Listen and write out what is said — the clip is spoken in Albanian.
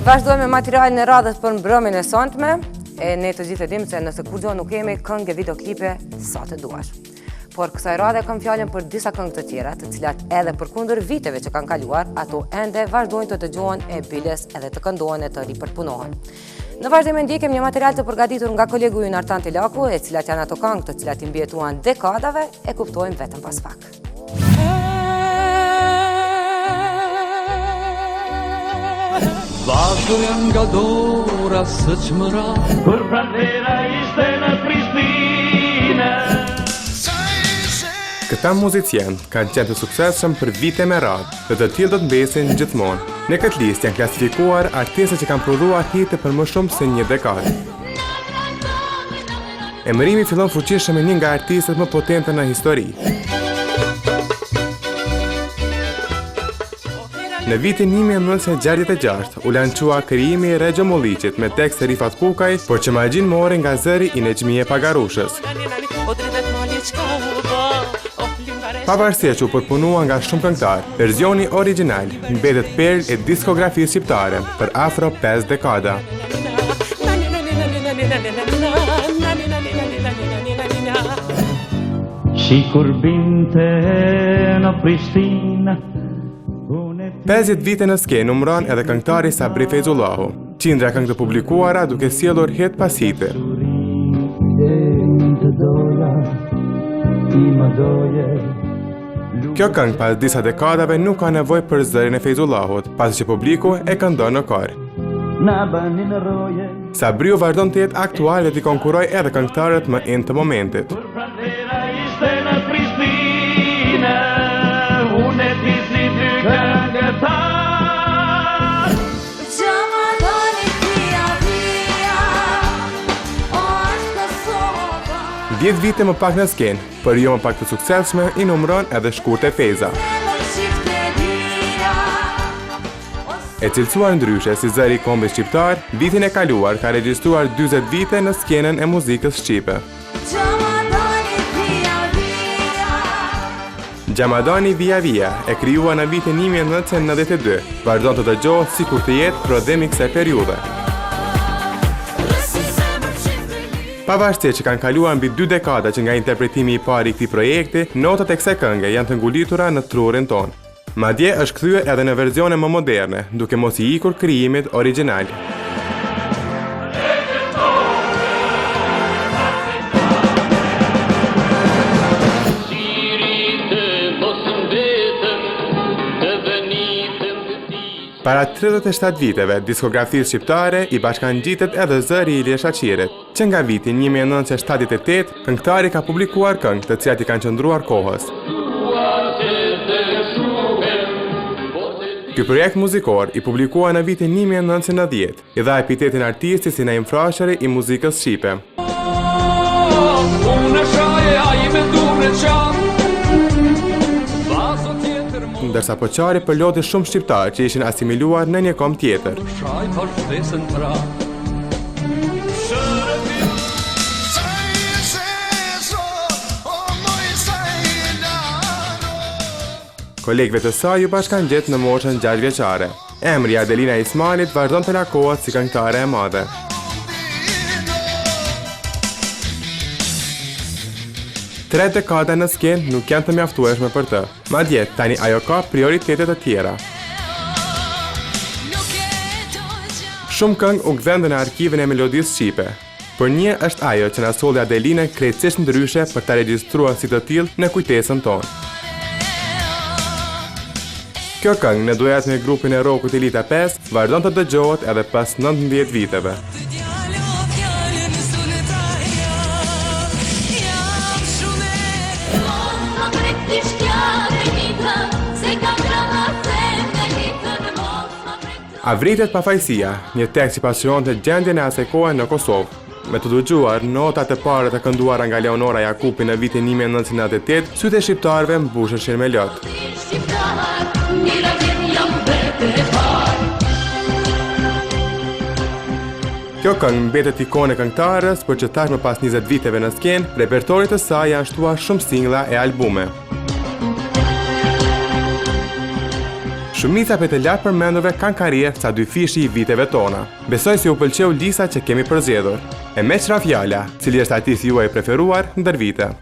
Vazhdojmë me materialin e radhës për mbrëmjen e sonte. Ne të gjithë e dimë se nëse kur gjo nuk kemi këngë videoklipe sa të duash. Por kësaj radhe kam fjalën për disa këngë të tjera, të cilat edhe përkundër viteve që kanë kaluar, ato ende vazhdojnë të dëgjohen e biles edhe të këndohen e të ripërpunohen. Në vazhdim e ndjekim një material të përgatitur nga kolegu ynë Artan Tilaku, e cilat janë ato këngë të cilat i mbjetuan dekadave, e kuptojmë vetëm pas pak. Vazhdoja nga dora së qmëra, kur pranvera ishte në Prishtinë. Këta muzicien kanë qenë të suksesshëm për vite me radhë dhe të tillë do të mbesin gjithmonë. Në këtë listë janë klasifikuar artistë që kanë prodhuar hite për më shumë se një dekadë. Emërimi fillon fuqishëm me një nga artistët më potente në histori. Në vitin 1966 u lançua krijimi i Rexho Molliçit me tekst e Rifat Kukaj, por që magjin mori nga zëri i Nexhmije Pagarushës. Pavarësisht që u përpunua nga shumë këngëtar, verzioni origjinal mbetet perlë e diskografisë shqiptare për afro 5 dekada. Shikur binte në Prishtinë. 50 vite në skenë numëron edhe këngëtari Sabri Fejzullahu, qindra këngë të publikuara duke sjellur hit pas hiti. Kjo këngë pas disa dekadave nuk ka nevojë për zërin e Fejzullahut, pasi që publiku e këndon në kor. Sabriu vazhdon të jetë aktual dhe t'i konkurroj edhe këngëtarët më in të momentit. Dhjetë vite më pak në skenë, për jo më pak të suksesshme, i numëron edhe Shkurte Feza. E cilësuar ndryshe si zëri i kombit shqiptar, vitin e kaluar ka regjistruar 40 vite në skenën e muzikës shqipe. Gjamadani Via Via e krijuar në vitin 1992, vazhdon të dëgjohet sikur të jetë prodhim i kësaj periudhe. Pavarësisht që kanë kaluar mbi 2 dekada që nga interpretimi i parë i këtij projekti, notat e kësaj këngë janë të ngulitura në trurin tonë. Madje është kthyer edhe në versione më moderne, duke mos i ikur krijimit origjinal. Para 37 viteve, diskografisë shqiptare i bashkangjitet edhe zëri i Ilie Shaqirit, që nga vitin 1978, këngëtari ka publikuar këngë të cilat i kanë qëndruar kohës. Ky projekt muzikor i publikua në vitin 1990, i dha epitetin artisti si Naim Frashëri i muzikës shqipe. Ndërsa Poçari përloti shumë shqiptarë që ishin asimiluar në një kom tjetër. Kolegëve të saj u bashkangjet në moshën 6 vjeçare. Emri Adelina Ismalit vazhdon të lakohet si këngëtare e madhe. Tre dekada në skenë nuk janë të mjaftueshme për të. Madje, tani ajo ka prioritetet të tjera. Shumë këngë u gdhendën në arkivin e melodisë shqipe. Por një është ajo që na solli Adelina krejtësisht ndryshe për ta regjistruar si të tillë në kujtesën tonë. Kjo këngë në duet me grupin e rockut Elita 5 vazhdon të dëgjohet edhe pas 19 viteve. Avritet pafajësia, një tekst që pasqyronte gjendjen e asaj kohe në Kosovë. Me të dëgjuar notat e para të kënduara nga Leonora Jakupi në vitin 1998, sytë e shqiptarëve mbusheshin me lot. Kjo këngë mbetet ikone këngëtarës, por që tashmë pas 20 viteve në skenë, repertorit të saj janë shtuar shumë singla e albume. Shumica për të lartë përmendurve kanë karrierë ca dy fishi i viteve tona. Besoj se u pëlqeu lista që kemi përzgjedhur. E me qëra fjala, cili është artisti juaj preferuar ndër vite.